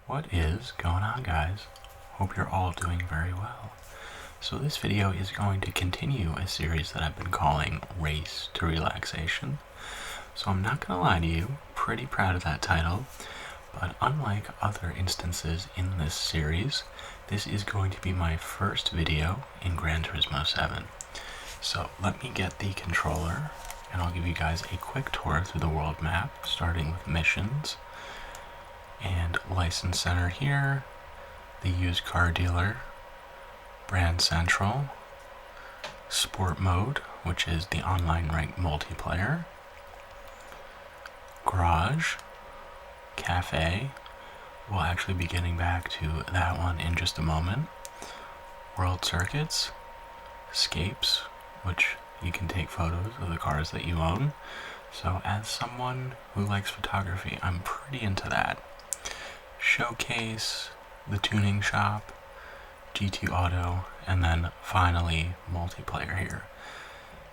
What is going on, guys? Hope you're all doing very well. So this video is going to continue a series that I've been calling Race to Relaxation. So I'm not gonna lie to you, pretty proud of that title, but unlike other instances in this series, this is going to be my first video in Gran Turismo 7. So let me get the controller and I'll give you guys a quick tour through the world map, starting with missions and license center here, the used car dealer, brand central, sport mode, which is the online ranked multiplayer, garage, cafe. We'll actually be getting back to that one in just a moment. World circuits, escapes, which you can take photos of the cars that you own. So as someone who likes photography, I'm pretty into that. Showcase, the tuning shop, GT Auto, and then finally multiplayer here.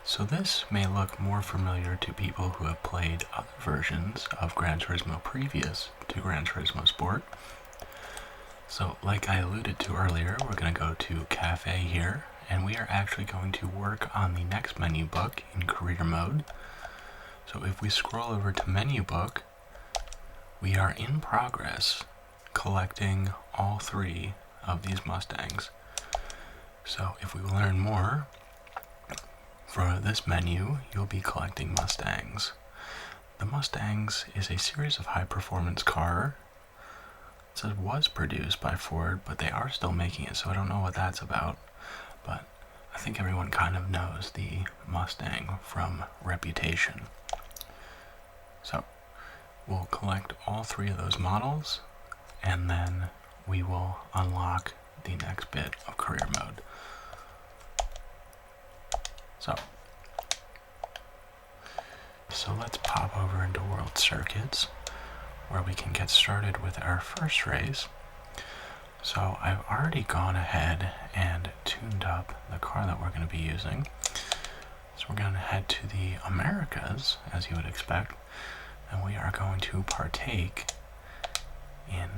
So this may look more familiar to people who have played other versions of Gran Turismo previous to Gran Turismo Sport. So like I alluded to earlier, we're going to go to Cafe here, and we are actually going to work on the next menu book in career mode. So if we scroll over to menu book, we are in progress collecting all three of these Mustangs. So if we learn more, for this menu, you'll be collecting Mustangs. The Mustangs is a series of high-performance car. It says was produced by Ford, but they are still making it, so I don't know what that's about. But I think everyone kind of knows the Mustang from Reputation. So we'll collect all three of those models, and then we will unlock the next bit of career mode. So let's pop over into World Circuits, where we can get started with our first race. So I've already gone ahead and tuned up the car that we're going to be using. So we're going to head to the Americas, as you would expect, and we are going to partake in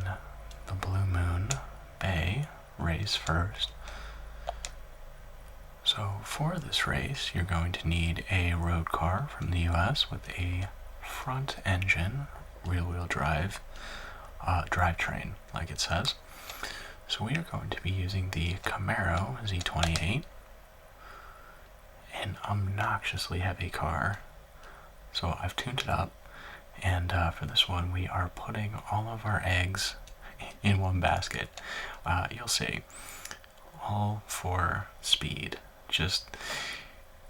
the Blue Moon Bay race first. So for this race, you're going to need a road car from the US with a front engine, rear-wheel drive, drivetrain, like it says. So we are going to be using the Camaro Z28, an obnoxiously heavy car. So I've tuned it up, and for this one we are putting all of our eggs in one basket. You'll see, all for speed. Just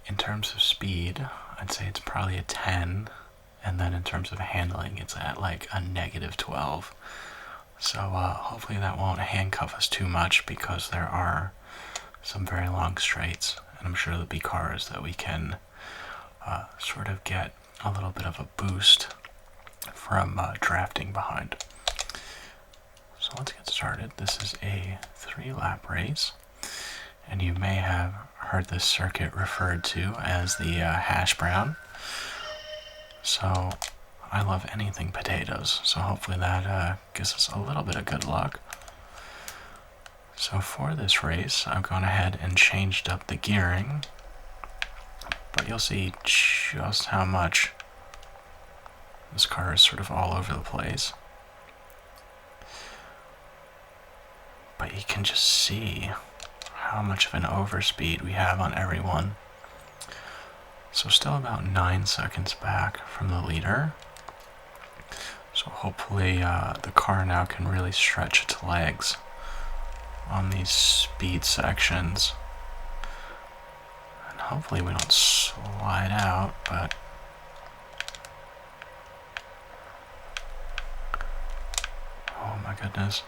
in terms of speed, I'd say it's probably a 10, and then in terms of handling, it's at like a -12. So hopefully that won't handcuff us too much, because there are some very long straights, and I'm sure there'll be cars that we can sort of get a little bit of a boost from drafting behind. So let's get started. This is a 3-lap race, and you may have heard this circuit referred to as the hash brown. So I love anything potatoes, so hopefully that gives us a little bit of good luck. So for this race, I've gone ahead and changed up the gearing, but you'll see just how much this car is sort of all over the place. But you can just see how much of an overspeed we have on everyone. So still about 9 seconds back from the leader. So hopefully the car now can really stretch its legs on these speed sections. And hopefully we don't slide out, but oh my goodness.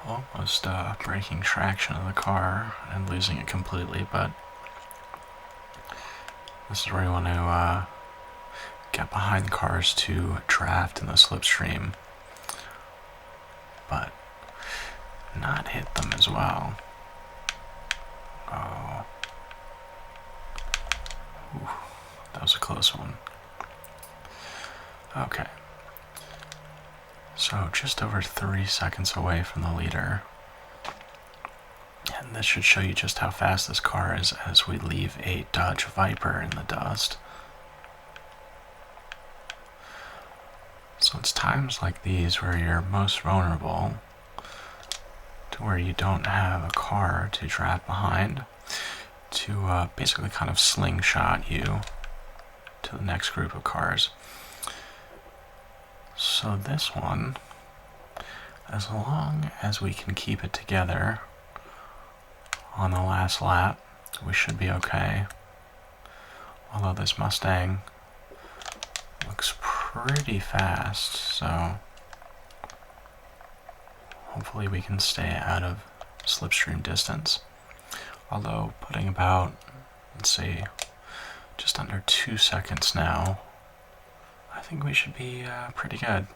Almost breaking traction of the car and losing it completely, but this is where you want to get behind cars to draft in the slipstream, but not hit them as well. Oh, ooh, that was a close one. Okay. So just over 3 seconds away from the leader. And this should show you just how fast this car is as we leave a Dodge Viper in the dust. So it's times like these where you're most vulnerable to where you don't have a car to drive behind to basically kind of slingshot you to the next group of cars. So this one, as long as we can keep it together on the last lap, we should be okay. Although this Mustang looks pretty fast, so hopefully we can stay out of slipstream distance. Although putting about, let's see, just under 2 seconds now, I think we should be pretty good.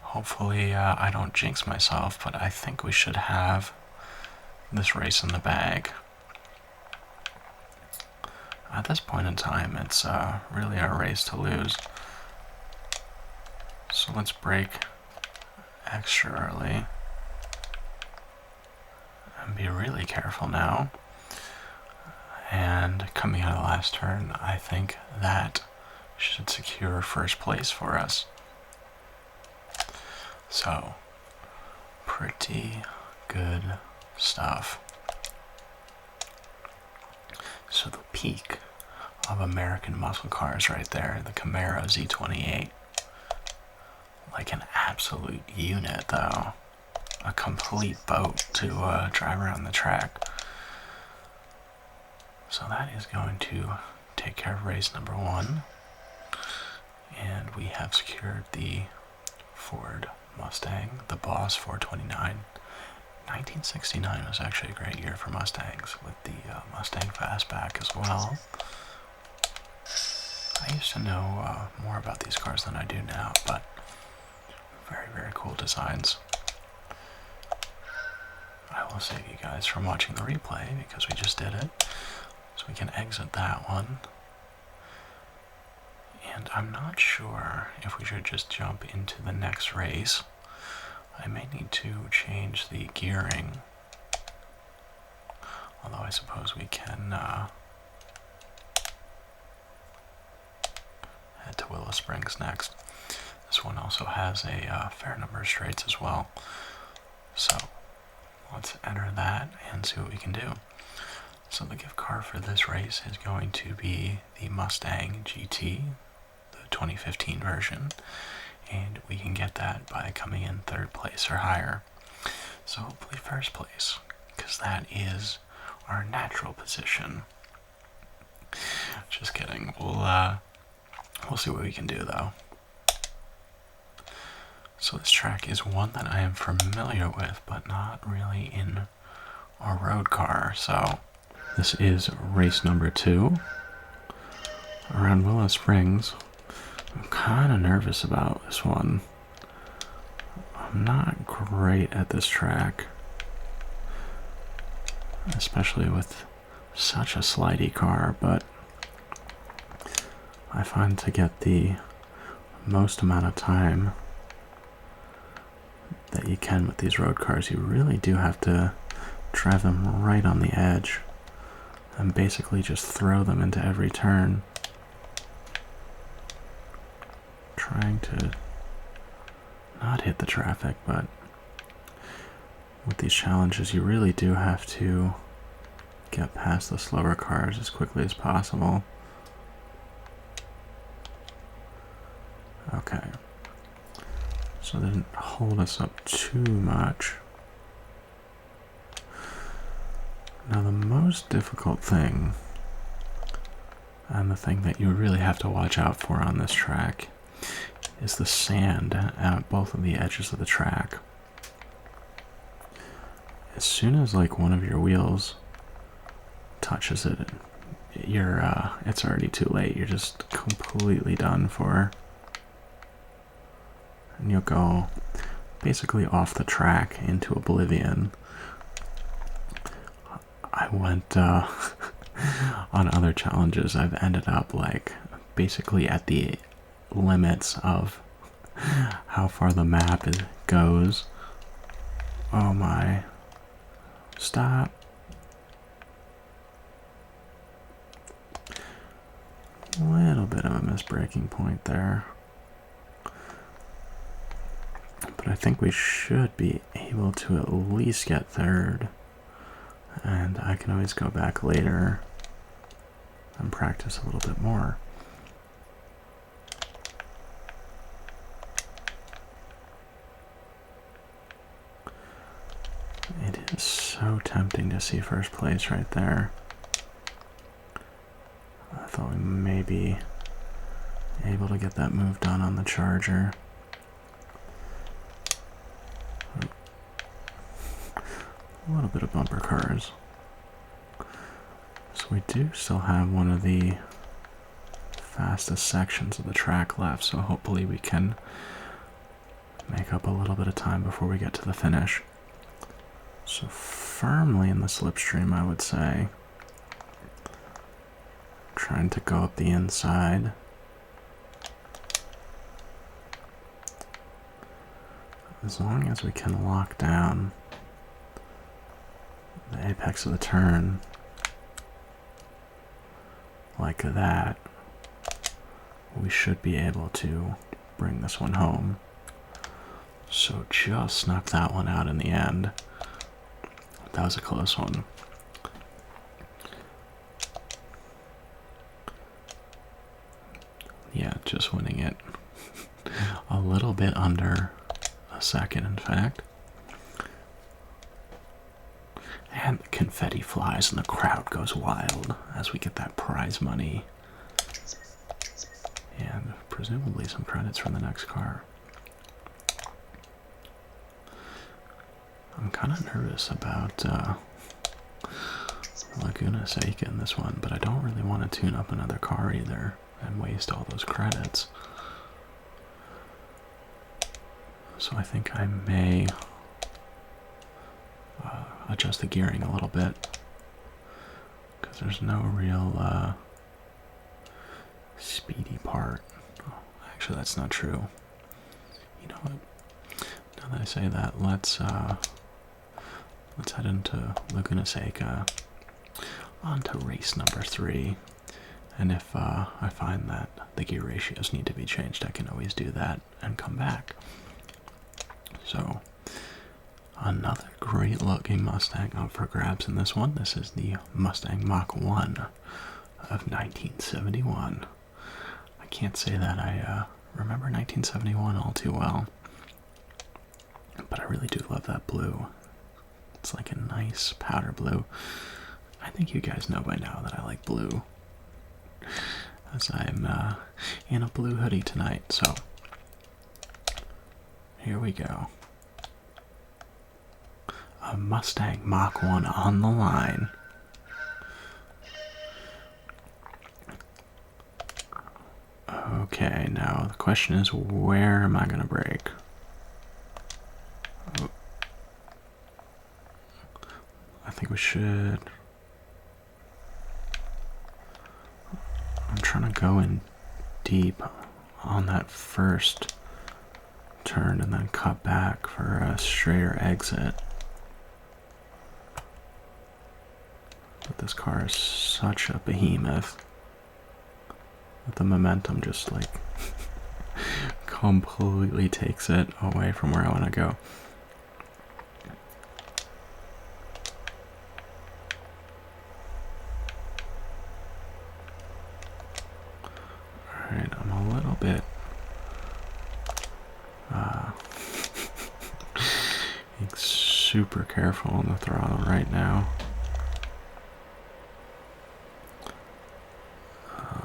Hopefully I don't jinx myself, but I think we should have this race in the bag. At this point in time, it's really our race to lose. So let's brake extra early and be really careful now. And coming out of the last turn, I think that should secure first place for us. So, pretty good stuff. So the peak of American muscle cars right there, the Camaro Z28. Like an absolute unit though. A complete boat to drive around the track. So that is going to take care of race number 1. And we have secured the Ford Mustang, the Boss 429. 1969 was actually a great year for Mustangs, with the Mustang Fastback as well. I used to know more about these cars than I do now, but very, very cool designs. I will save you guys from watching the replay because we just did it. So we can exit that one. And I'm not sure if we should just jump into the next race. I may need to change the gearing. Although I suppose we can head to Willow Springs next. This one also has a fair number of straights as well. So let's enter that and see what we can do. So the gift card for this race is going to be the Mustang GT, the 2015 version, and we can get that by coming in 3rd place or higher. So hopefully first place, because that is our natural position. Just kidding. We'll see what we can do though. So this track is one that I am familiar with, but not really in a road car. So this is race number 2 around Willow Springs. I'm kind of nervous about this one. I'm not great at this track, especially with such a slidey car, but I find to get the most amount of time that you can with these road cars, you really do have to drive them right on the edge and basically just throw them into every turn. Trying to not hit the traffic, but with these challenges you really do have to get past the slower cars as quickly as possible. Okay. So they didn't hold us up too much. Now the most difficult thing, and the thing that you really have to watch out for on this track, is the sand at both of the edges of the track. As soon as like one of your wheels touches it, it's already too late. You're just completely done for. And you'll go basically off the track into oblivion. I went on other challenges, I've ended up like basically at the limits of how far the map goes. Oh my. Stop. A little bit of a misbraking point there. But I think we should be able to at least get third. And I can always go back later and practice a little bit more. It is so tempting to see first place right there. I thought we may be able to get that move done on the Charger. A little bit of bumper cars. So we do still have one of the fastest sections of the track left, so hopefully we can make up a little bit of time before we get to the finish. So firmly in the slipstream, I would say. Trying to go up the inside. As long as we can lock down the apex of the turn like that, we should be able to bring this one home. So just snuck that one out in the end. That was a close one. Yeah, just winning it a little bit under a second, in fact. And the confetti flies and the crowd goes wild as we get that prize money. And presumably some credits from the next car. I'm kind of nervous about Laguna Seca in this one, but I don't really want to tune up another car either and waste all those credits. So I think I may adjust the gearing a little bit, because there's no real speedy part. Oh, actually, that's not true. You know what? Now that I say that, let's head into Laguna Seca, on to race number 3. And if I find that the gear ratios need to be changed, I can always do that and come back. So, another great looking Mustang up for grabs in this one. This is the Mustang Mach 1 of 1971. I can't say that I remember 1971 all too well, but I really do love that blue. It's like a nice powder blue. I think you guys know by now that I like blue, as I'm in a blue hoodie tonight. So here we go. A Mustang Mach 1 on the line. Okay, now the question is, where am I going to brake? Oh. I think we should... I'm trying to go in deep on that first turn and then cut back for a straighter exit. But this car is such a behemoth. The momentum just like completely takes it away from where I want to go. Alright, I'm a little bit being super careful on the throttle right now.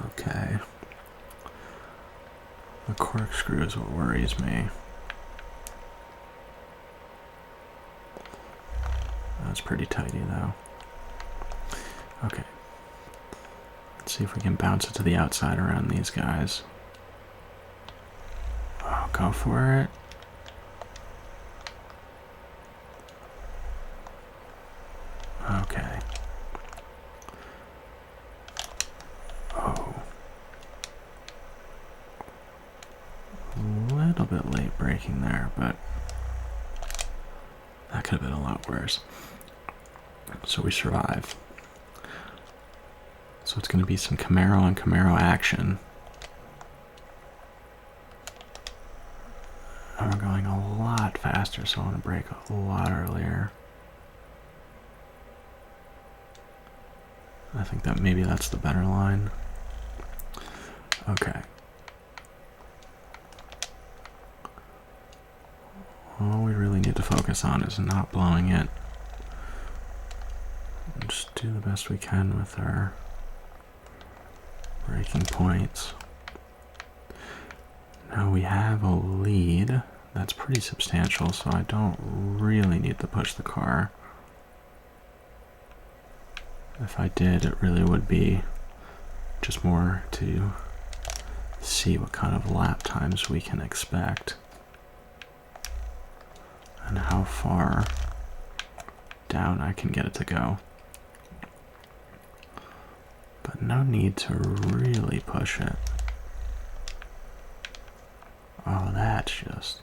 Okay. The corkscrew is what worries me. That's pretty tidy though. Okay. Let's see if we can bounce it to the outside around these guys. Oh, go for it. Okay. could have been a lot worse. So we survive. So it's going to be some Camaro on Camaro action. And we're going a lot faster, so I want to brake a lot earlier. I think that maybe that's the better line. Okay. All we really need to focus on is not blowing it. Just do the best we can with our braking points. Now we have a lead that's pretty substantial, so I don't really need to push the car. If I did, it really would be just more to see what kind of lap times we can expect and how far down I can get it to go. But no need to really push it. Oh, that's just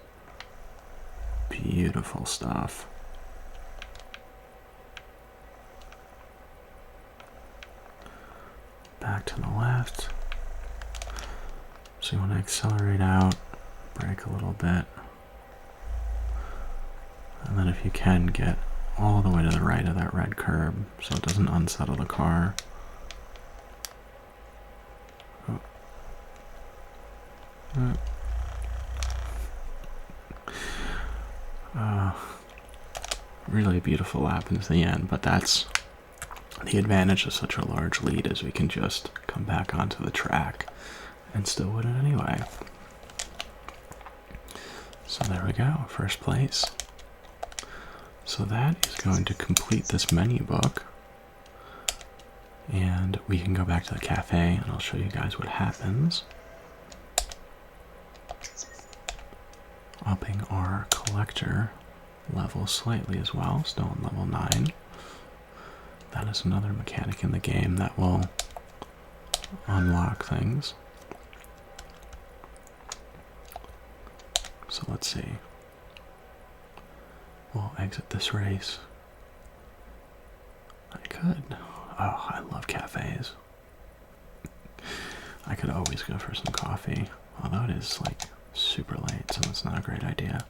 beautiful stuff. Back to the left. So you want to accelerate out, brake a little bit. And then if you can, get all the way to the right of that red curb so it doesn't unsettle the car. Really beautiful lap into the end, but that's the advantage of such a large lead, is we can just come back onto the track and still win it anyway. So there we go, first place. So that is going to complete this menu book, and we can go back to the cafe and I'll show you guys what happens. Upping our collector level slightly as well, still on level 9. That is another mechanic in the game that will unlock things. So let's see. We'll exit this race. I could. Oh, I love cafes. I could always go for some coffee, although it is like super late, so it's not a great idea.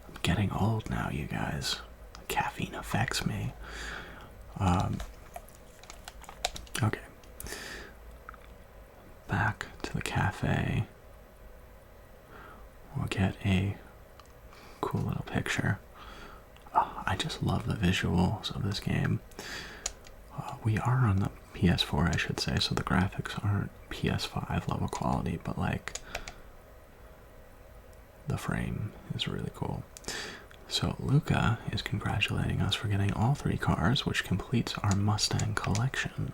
I'm getting old now, you guys. Caffeine affects me. Okay. Back to the cafe. We'll get a cool little picture. Oh, I just love the visuals of this game. We are on the PS4, I should say, so the graphics aren't PS5 level quality, but like the frame is really cool. So Luca is congratulating us for getting all 3 cars, which completes our Mustang collection.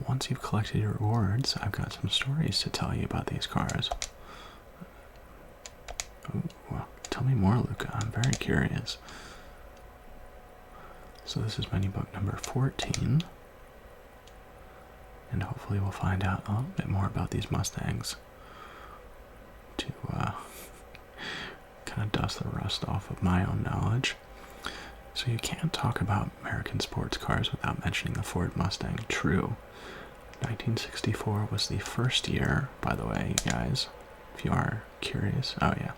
Once you've collected your rewards, I've got some stories to tell you about these cars. Ooh, tell me more, Luca. I'm very curious. So this is menu book number 14. And hopefully we'll find out a little bit more about these Mustangs to kind of dust the rust off of my own knowledge. So you can't talk about American sports cars without mentioning the Ford Mustang. True. 1964 was the first year, by the way, you guys, if you are curious. Oh yeah.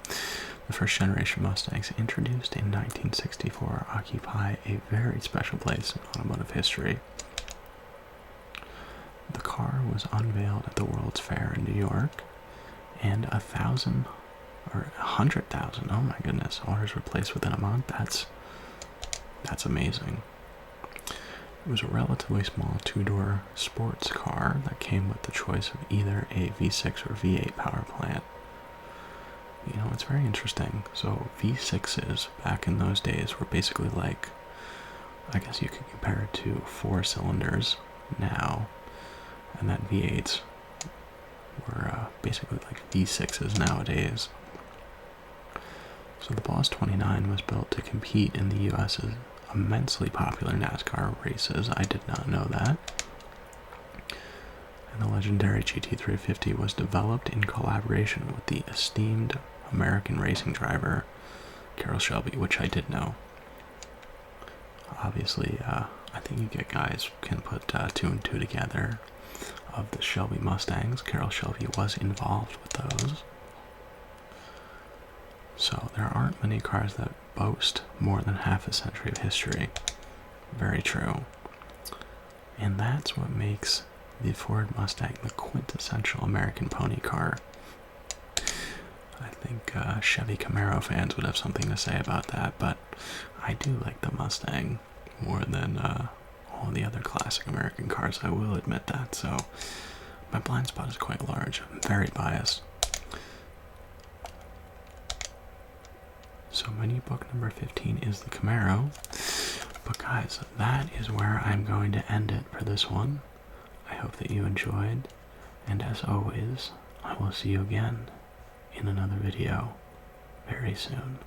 The first generation Mustangs, introduced in 1964, occupy a very special place in automotive history. The car was unveiled at the World's Fair in New York, and 100,000, oh my goodness, orders were placed within a month. That's amazing. It was a relatively small 2-door sports car that came with the choice of either a V6 or V8 power plant. You know, it's very interesting. So V6s back in those days were basically like, I guess you could compare it to 4 cylinders now, and that V8s were basically like V6s nowadays. So the Boss 29 was built to compete in the US's immensely popular NASCAR races. I did not know that. And the legendary GT350 was developed in collaboration with the esteemed American racing driver Carroll Shelby, which I did know. Obviously, I think you get guys who can put 2 and 2 together of the Shelby Mustangs. Carroll Shelby was involved with those. So there aren't many cars that boast more than half a century of history. Very true. And that's what makes the Ford Mustang the quintessential American pony car. I think Chevy Camaro fans would have something to say about that, but I do like the Mustang more than all the other classic American cars. I will admit that, so my blind spot is quite large. I'm very biased. So mini book number 15 is the Camaro. But guys, that is where I'm going to end it for this one. I hope that you enjoyed, and as always, I will see you again in another video very soon.